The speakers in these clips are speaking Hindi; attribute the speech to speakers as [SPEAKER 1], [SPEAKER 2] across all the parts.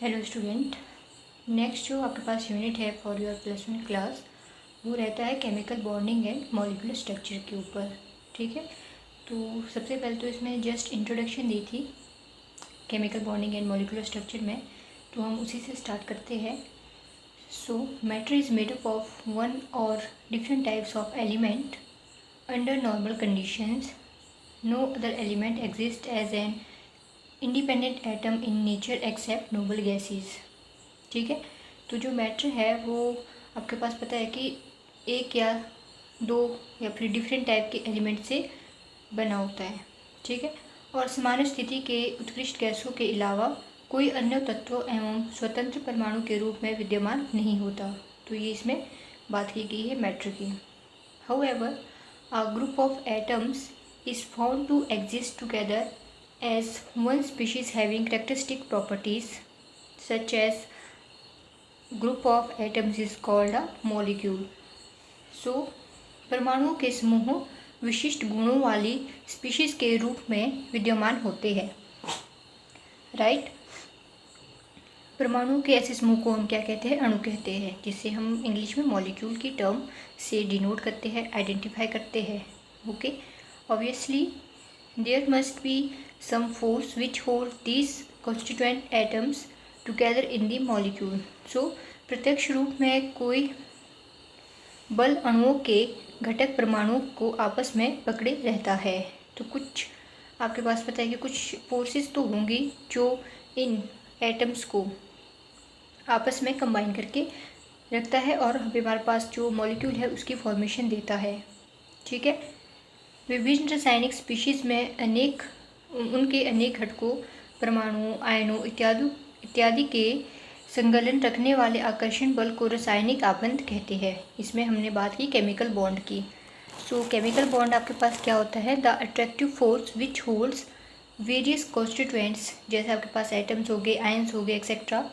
[SPEAKER 1] Hello student. नेक्स्ट जो आपके पास यूनिट है फॉर योर +1 क्लास वो रहता है chemical bonding and molecular structure के ऊपर। ठीक है, तो सबसे पहले तो इसमें जस्ट इंट्रोडक्शन दी थी chemical bonding and molecular structure में, तो हम उसी से स्टार्ट करते हैं। So matter is made up of one और different types of element under normal conditions. No other element exist as an independent atom in nature except noble gases. ठीक है, तो जो मैटर है वो आपके पास पता है कि एक या दो या फिर डिफरेंट टाइप के एलिमेंट से बना होता है। ठीक है, और सामान्य स्थिति के उत्कृष्ट गैसों के अलावा कोई अन्य तत्व एवं स्वतंत्र परमाणु के रूप में विद्यमान नहीं होता। तो ये इसमें बात की गई है मैटर की। However a group of atoms is found to exist together as one species having characteristic properties such as group of atoms is called a molecule. So परमाणुओं के समूह विशिष्ट गुणों वाली स्पीशीज के रूप में विद्यमान होते हैं। राइट, परमाणुओं के ऐसे समूह को हम क्या कहते हैं? अणु कहते हैं, जिसे हम इंग्लिश में मॉलिक्यूल की टर्म से डिनोट करते हैं, आइडेंटिफाई करते हैं। Okay, obviously there must be some force which hold these constituent atoms together in the molecule. So प्रत्यक्ष रूप में कोई बल अणुओं के घटक परमाणुओं को आपस में पकड़े रहता है। तो कुछ आपके पास पता है कि कुछ फोर्सेस तो होंगी जो इन एटम्स को आपस में कंबाइन करके रखता है और हमारे पास जो मॉलिक्यूल है उसकी फॉर्मेशन देता है। ठीक है, विभिन्न रासायनिक स्पीशीज में उनके अनेक घटकों, परमाणुओं, आयनों इत्यादि के संगलन रखने वाले आकर्षण बल को रासायनिक आबंध कहते हैं। इसमें हमने बात की केमिकल बॉन्ड की। सो केमिकल बॉन्ड आपके पास क्या होता है? The attractive force which holds various constituents, जैसे आपके पास एटम्स हो गए, आयन्स हो गए, etcetera,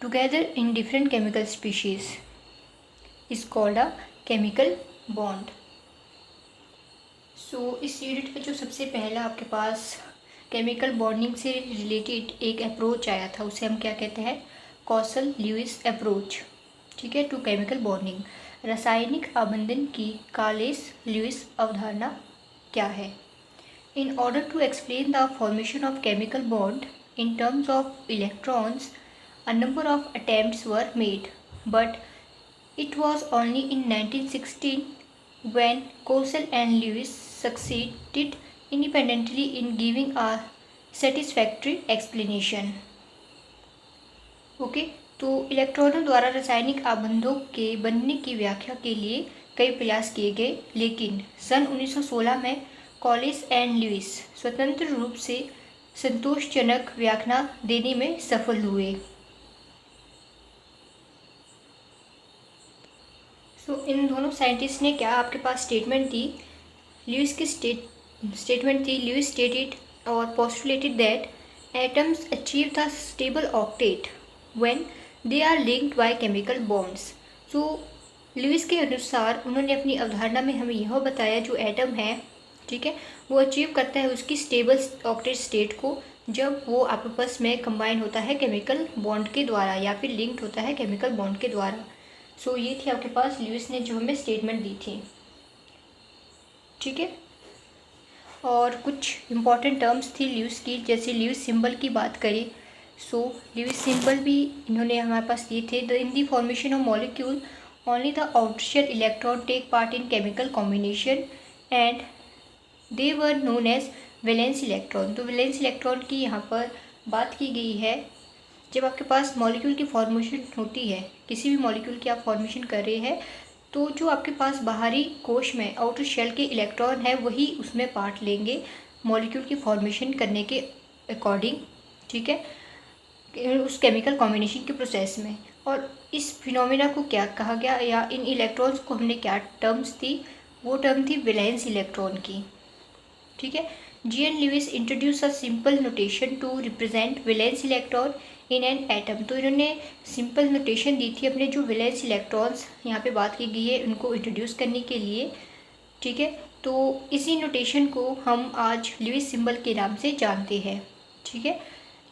[SPEAKER 1] together in different chemical species is called a chemical bond. So इस यूनिट में जो सबसे पहला आपके पास केमिकल बॉन्डिंग से रिलेटेड एक अप्रोच आया था, उसे हम क्या कहते हैं? Kossel Lewis approach. ठीक है, टू केमिकल बॉन्डिंग। रासायनिक आबंधन की कॉलेस-ल्यूइस अवधारणा क्या है? In order to explain the formation of chemical bond in terms of electrons, a number of attempts were made, but it was only in 1916 when Cossel and Lewis succeeded independently in giving a satisfactory explanation. Okay, तो इलेक्ट्रॉनों द्वारा रासायनिक आबंधों के बनने की व्याख्या के लिए कई प्रयास किए गए, लेकिन सन 1916 में कॉलिस एंड ल्यूइस स्वतंत्र रूप से संतोषजनक व्याख्या देने में सफल हुए। तो इन दोनों साइंटिस्ट ने क्या आपके पास स्टेटमेंट दी? ल्यूइस की स्टेटमेंट थी, ल्यूइस स्टेटेड और postulated that atoms achieve the stable octet when they are linked by chemical bonds. So Lewis के अनुसार उन्होंने अपनी अवधारणा में हमें यह बताया जो एटम है, ठीक है, वो अचीव करता है उसकी स्टेबल ऑक्टेट स्टेट को जब वो आपस में कंबाइन होता है केमिकल बॉन्ड के द्वारा या फिर लिंक्ड होता है केमिकल बॉन्ड के द्वारा। सो ये थी आपके पास ल्यूइस ने जो हमें स्टेटमेंट दी थी। ठीक है, और कुछ इंपॉर्टेंट टर्म्स थी ल्यूइस की, जैसे ल्यूइस सिंबल की बात करें। सो ल्यूइस सिंबल भी इन्होंने हमारे पास दिए थे। The in the formation of molecule only the outer shell electron take part in chemical combination and they were known as valence electron. तो वैलेंस इलेक्ट्रॉन की यहाँ पर बात की गई है। जब आपके पास मॉलिक्यूल की फॉर्मेशन होती है, किसी भी मॉलिक्यूल की आप फॉर्मेशन कर रहे हैं, तो जो आपके पास बाहरी कोश में आउटर शेल के इलेक्ट्रॉन है वही उसमें पार्ट लेंगे मॉलिक्यूल की फॉर्मेशन करने के अकॉर्डिंग। ठीक है, उस केमिकल कॉम्बिनेशन के प्रोसेस में। और इस फिनोमिना को क्या कहा गया, या इन इलेक्ट्रॉन्स को हमने क्या टर्म्स थी? वो टर्म थी वैलेंस इलेक्ट्रॉन की। ठीक है, G N. Lewis introduce a simple notation to represent valence electron in an atom. तो इन्होंने सिंपल नोटेशन दी थी अपने जो वैलेंस इलेक्ट्रॉन्स यहाँ पे बात की गई है उनको इंट्रोड्यूस करने के लिए। ठीक है, तो इसी नोटेशन को हम आज ल्यूइस सिंबल के नाम से जानते हैं। ठीक है,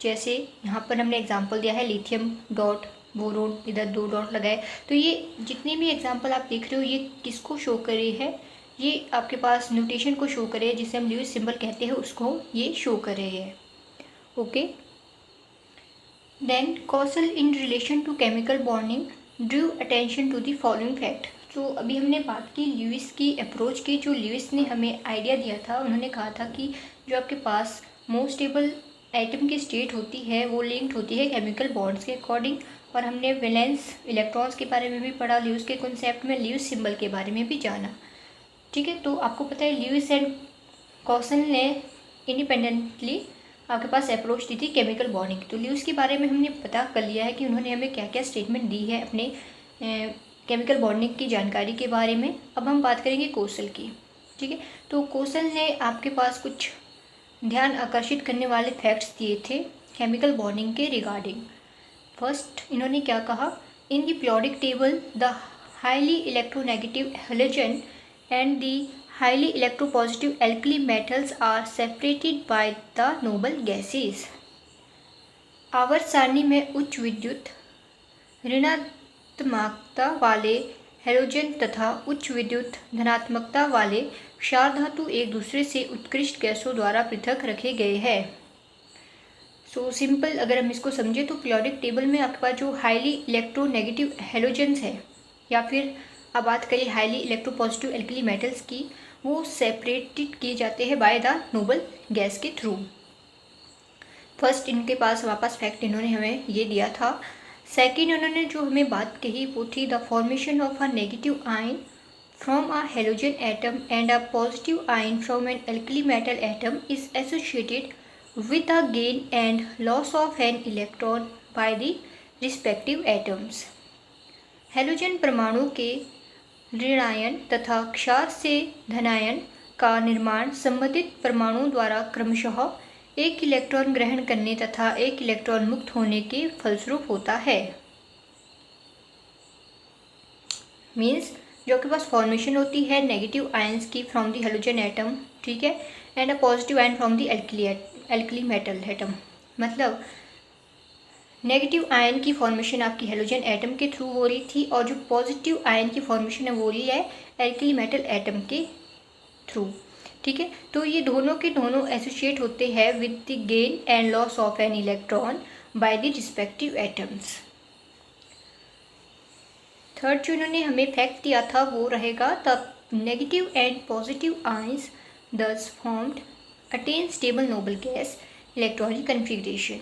[SPEAKER 1] जैसे यहाँ पर हमने एग्जांपल दिया है लिथियम डॉट बोरोन, इधर 2 डॉट लगाए। तो ये जितने भी एग्जांपल आप देख रहे हो ये किसको शो कर रही है, ये आपके पास म्यूटेशन को शो करे, जिसे हम ल्यूइस सिंबल कहते हैं उसको ये शो कर रहे हैं। Okay, then Kossel in relation to chemical bonding drew attention to the following fact. तो अभी हमने बात की ल्यूइस की अप्रोच की। जो ल्यूइस ने हमें आइडिया दिया था, उन्होंने कहा था कि जो आपके पास मोस्ट स्टेबल एटम की स्टेट होती है वो लिंक्ड होती है केमिकल बॉन्ड्स के अकॉर्डिंग। और हमने वैलेंस इलेक्ट्रॉन्स के बारे में भी पढ़ा ल्यूइस के कॉन्सेप्ट में, ल्यूइस सिंबल के बारे में भी जाना। ठीक है, तो आपको पता है ल्यूइस एंड कॉसल ने इंडिपेंडेंटली आपके पास अप्रोच दी थी केमिकल बॉन्डिंग। तो ल्यूइस के बारे में हमने पता कर लिया है कि उन्होंने हमें क्या क्या स्टेटमेंट दी है अपने केमिकल बॉन्डिंग की जानकारी के बारे में। अब हम बात करेंगे कॉसल की। ठीक है, तो कॉसल ने आपके पास कुछ ध्यान आकर्षित करने वाले फैक्ट्स दिए थे केमिकल बॉन्डिंग के रिगार्डिंग। फर्स्ट इन्होंने क्या कहा, in the periodic table the highly electronegative halogen and the highly electropositive alkali metals are separated by the noble gases। आवर्त सारणी में उच्च विद्युत ऋणात्मकता वाले हैलोजन तथा उच्च विद्युत धनात्मकता वाले क्षार धातु एक दूसरे से उत्कृष्ट गैसों द्वारा पृथक रखे गए हैं। सो सिंपल अगर हम इसको समझे तो पीरियोडिक टेबल में आपके पास जो हाईली इलेक्ट्रोनेगेटिव हैलोजेंस है या फिर अब बात करें हाईली इलेक्ट्रोपॉजिटिव एल्कली मेटल्स की, वो सेपरेटेड किए जाते हैं बाय द नोबल गैस के थ्रू। फर्स्ट इनके पास हमारे पास फैक्ट इन्होंने हमें ये दिया था। सेकंड उन्होंने जो हमें बात कही वो थी the formation of a negative ion from a halogen atom and a positive ion from an alkali metal atom is associated with a gain and loss of an electron by the respective atoms। Halogen परमाणु के ऋणायन तथा क्षार से धनायन का निर्माण संबंधित परमाणु द्वारा क्रमशः एक इलेक्ट्रॉन ग्रहण करने तथा एक इलेक्ट्रॉन मुक्त होने के फलस्वरूप होता है। मीन्स जो आपके पास फॉर्मेशन होती है नेगेटिव आयंस की फ्रॉम द हैलोजन एटम, ठीक है, and a positive ion from the alkali metal atom. मतलब नेगेटिव आयन की फॉर्मेशन आपकी हैलोजन एटम के थ्रू हो रही थी और जो पॉजिटिव आयन की फॉर्मेशन है वो हो रही है एल्कली मेटल एटम के थ्रू। ठीक है, तो ये दोनों के दोनों एसोसिएट होते हैं with the gain and loss of an electron by the respective atoms. Third जो इन्होंने हमें फैक्ट दिया था वो रहेगा the negative and positive ions thus formed attain stable noble gas electronic configuration।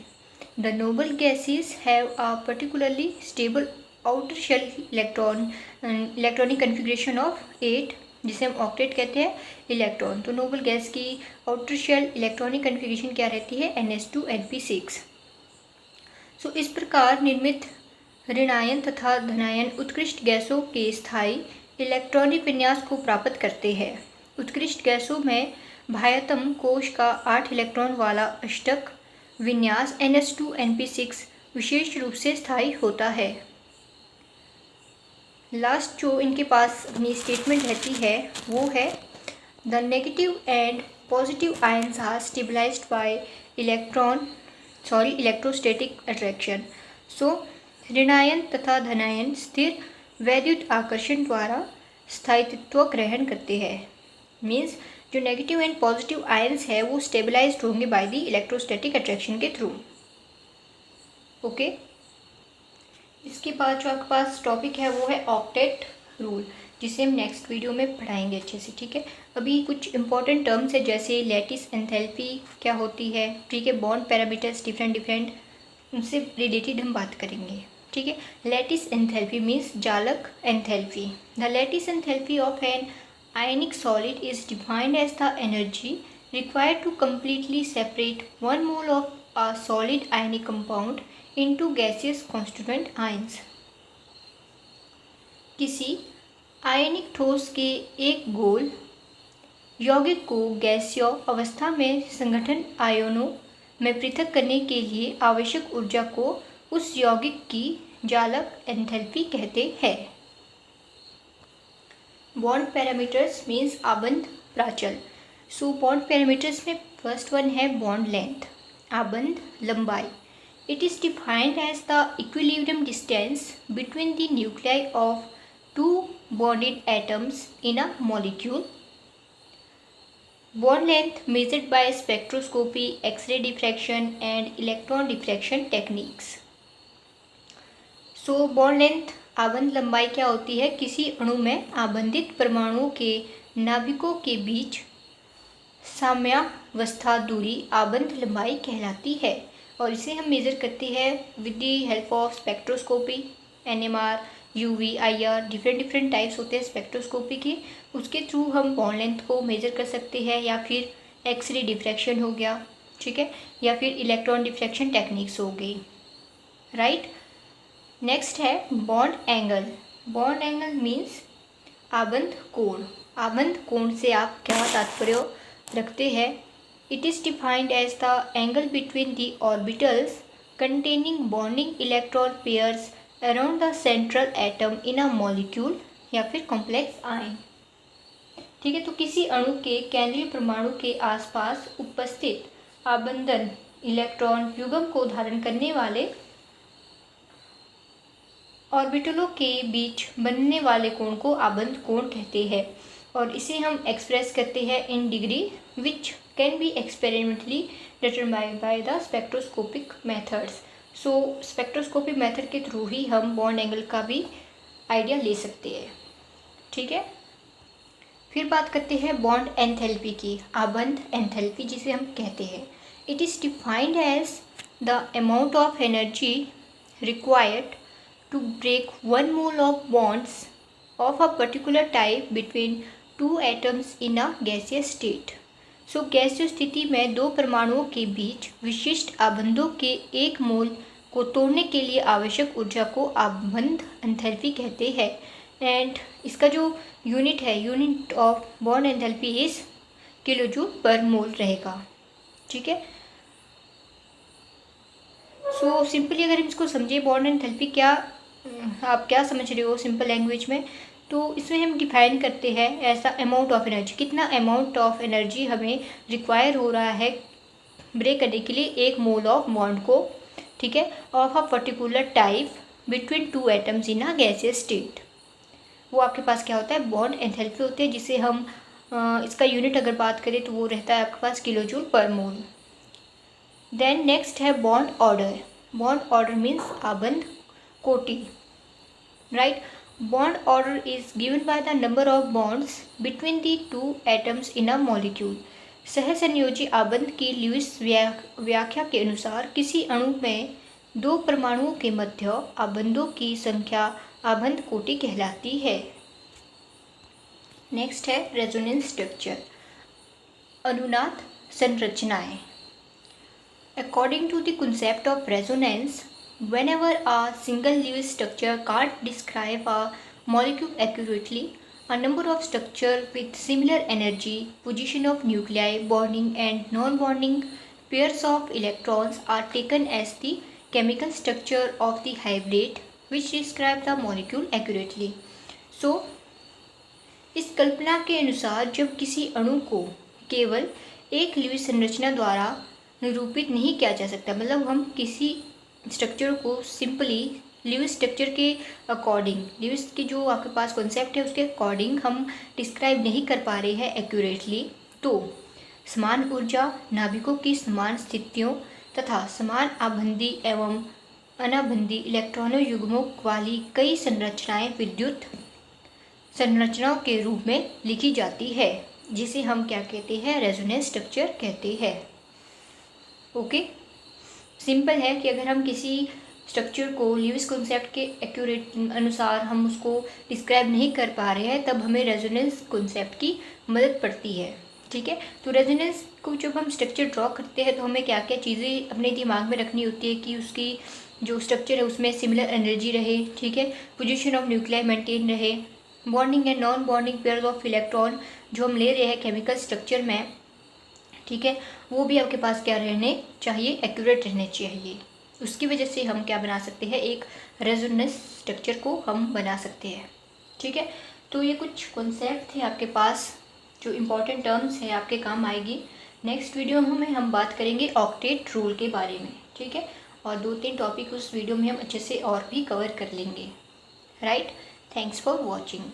[SPEAKER 1] The noble gases have a particularly stable outer shell electronic configuration of 8, जिसे हम ऑक्टेट कहते हैं इलेक्ट्रॉन। तो नोबल गैस की आउटर शेल इलेक्ट्रॉनिक कन्फिग्रेशन क्या रहती है, NH2NP6। सो इस प्रकार निर्मित ऋणायन तथा धनायन उत्कृष्ट गैसों के स्थायी इलेक्ट्रॉनिक विन्यास को प्राप्त करते हैं। उत्कृष्ट गैसों में बाह्यतम कोश का 8 इलेक्ट्रॉन वाला अष्टक विन्यास NH2NP6 विशेष रूप से स्थायी होता है। लास्ट जो इनके पास अपनी स्टेटमेंट रहती है वो है the negative and positive ions are stabilised by electrostatic attraction. So ऋणायन तथा धनायन स्थिर वैद्युत आकर्षण द्वारा स्थायित्व ग्रहण करते हैं। मीन्स जो नेगेटिव एंड पॉजिटिव आयंस है वो स्टेबलाइज्ड होंगे बाय द इलेक्ट्रोस्टैटिक अट्रैक्शन के थ्रू। ओके, इसके बाद जो आपके पास टॉपिक है वो है ऑक्टेट रूल, जिसे हम नेक्स्ट वीडियो में पढ़ाएंगे अच्छे से। ठीक है, अभी कुछ इंपॉर्टेंट टर्म्स है जैसे लैटिस एंथैल्पी क्या होती है, ठीक है, बॉन्ड पैरामीटर्स डिफरेंट उनसे रिलेटेड हम बात करेंगे। ठीक है, लैटिस एंथैल्पी मीन्स जालक enthalpy. The lattice enthalpy of an ionic solid is defined as the energy required to completely separate 1 mole of a solid ionic compound into gaseous constituent ions। किसी आयनिक ठोस के एक गोल यौगिक को गैसीय अवस्था में संगठन आयनों में पृथक करने के लिए आवश्यक ऊर्जा को उस यौगिक की जालक एंथैल्पी कहते हैं। बॉन्ड पैरामीटर्स मीन्स आबंध प्राचल। सो बॉन्ड पैरामीटर्स में फर्स्ट वन है बॉन्ड लेंथ। आबंध लंबाई. It is defined as the equilibrium distance between the nuclei of two bonded atoms in a molecule. Bond length measured by spectroscopy, X-ray diffraction and electron diffraction techniques. So bond length आबंध लंबाई क्या होती है? किसी अणु में आबंधित परमाणुओं के नाभिकों के बीच साम्यावस्था दूरी आबंध लंबाई कहलाती है और इसे हम मेज़र करते हैं with the help of spectroscopy, NMR, UV, IR, different types होते हैं स्पेक्ट्रोस्कोपी के. उसके थ्रू हम बॉन्ड लेंथ को मेज़र कर सकते हैं या फिर एक्सरे डिफ्रैक्शन हो गया, ठीक है, या फिर इलेक्ट्रॉन डिफ्रैक्शन टेक्निक्स हो गई, राइट. नेक्स्ट है bond angle. Bond angle means आबंध कोण. आबंध कोण से आप क्या तात्पर्य रखते हैं? It is defined as the angle between the orbitals containing bonding electron pairs around the central atom in a molecule या फिर कॉम्प्लेक्स आयन. ठीक है, तो किसी अणु के केंद्रीय परमाणु के आसपास उपस्थित आबंधन इलेक्ट्रॉन युग्म को धारण करने वाले ऑर्बिटलों के बीच बनने वाले कोण को आबंध कोण कहते हैं और इसे हम एक्सप्रेस करते हैं in degree which can be experimentally determined by the spectroscopic methods. So spectroscopic method के थ्रू ही हम बॉन्ड एंगल का भी आइडिया ले सकते हैं. ठीक है, फिर बात करते हैं बॉन्ड एंथैल्पी की. आबंध एंथैल्पी जिसे हम कहते हैं, it is defined as the amount of energy required to break one mole of bonds of a particular type between two atoms in a gaseous state. So गैसीय स्थिति में दो परमाणुओं के बीच विशिष्ट आबंधों के एक मोल को तोड़ने के लिए आवश्यक ऊर्जा को आबंध एंथैल्पी कहते हैं. एंड इसका जो यूनिट है, unit of bond enthalpy is kilojoule per मोल रहेगा. ठीक है, सो सिंपली अगर हम इसको समझे बॉन्ड एंथैल्पी क्या, आप क्या समझ रहे हो सिंपल लैंग्वेज में, तो इसमें हम डिफाइन करते हैं ऐसा अमाउंट ऑफ एनर्जी, कितना अमाउंट ऑफ एनर्जी हमें रिक्वायर हो रहा है ब्रेक करने के लिए एक मोल ऑफ बॉन्ड को, ठीक है, of a particular type between two atoms in a gaseous state. वो आपके पास क्या होता है? बॉन्ड एंथैल्पी होती है, जिसे हम इसका यूनिट अगर बात करें तो वो रहता है आपके पास kilojoule per mole. Then next है bond order. Bond order means आबंध कोटि, right? Bond order is given by the number of bonds between the two atoms in a molecule. सहसंयोजी आबंध की ल्यूइस व्याख्या के अनुसार किसी अणु में दो परमाणुओं के मध्य आबंधों की संख्या आबंध कोटि कहलाती है. नेक्स्ट है रेजोनेंस स्ट्रक्चर, अनुनाद संरचनाएं. According to the concept of resonance, whenever a single Lewis structure can't describe a molecule accurately, a number of structures with similar energy, position of nuclei, bonding and non-bonding pairs of electrons are taken as the chemical structure of the hybrid which describe the molecule accurately. So, इस कल्पना के अनुसार जब किसी अणु को केवल एक ल्यूइस संरचना द्वारा निरूपित नहीं किया जा सकता, मतलब हम किसी स्ट्रक्चर को सिंपली ल्यूइस स्ट्रक्चर के अकॉर्डिंग, ल्यूइस की जो आपके पास कॉन्सेप्ट है उसके अकॉर्डिंग हम डिस्क्राइब नहीं कर पा रहे हैं एक्यूरेटली, तो समान ऊर्जा, नाभिकों की समान स्थितियों तथा समान आबंधी एवं अनाबंधी इलेक्ट्रॉनों युग्मों वाली कई संरचनाएं विद्युत संरचनाओं के रूप में लिखी जाती है, जिसे हम क्या कहते हैं? रेजोनेंस स्ट्रक्चर कहते हैं. ओके, सिंपल है कि अगर हम किसी स्ट्रक्चर को ल्यूइस कॉन्सेप्ट के एक्यूरेट अनुसार हम उसको डिस्क्राइब नहीं कर पा रहे हैं, तब हमें रेजोनेंस कॉन्सेप्ट की मदद पड़ती है. ठीक है, तो रेजोनेंस को जब हम स्ट्रक्चर ड्रॉ करते हैं तो हमें क्या क्या चीज़ें अपने दिमाग में रखनी होती है कि उसकी जो स्ट्रक्चर है उसमें सिमिलर एनर्जी रहे, ठीक है, पोजीशन ऑफ न्यूक्लियाई मेंटेन रहे, bonding and non bonding pairs of electron जो हम ले रहे हैं केमिकल स्ट्रक्चर में, ठीक है, वो भी आपके पास क्या रहने चाहिए? एक्यूरेट रहने चाहिए. उसकी वजह से हम क्या बना सकते हैं? एक रेजोनेंस स्ट्रक्चर को हम बना सकते हैं. ठीक है, तो ये कुछ कॉन्सेप्ट थे आपके पास जो इम्पोर्टेंट टर्म्स है आपके काम आएगी. नेक्स्ट वीडियो में हम बात करेंगे ऑक्टेट रूल के बारे में, ठीक है। और 2-3 टॉपिक उस वीडियो में हम अच्छे से और भी कवर कर लेंगे, राइट। Thanks for watching.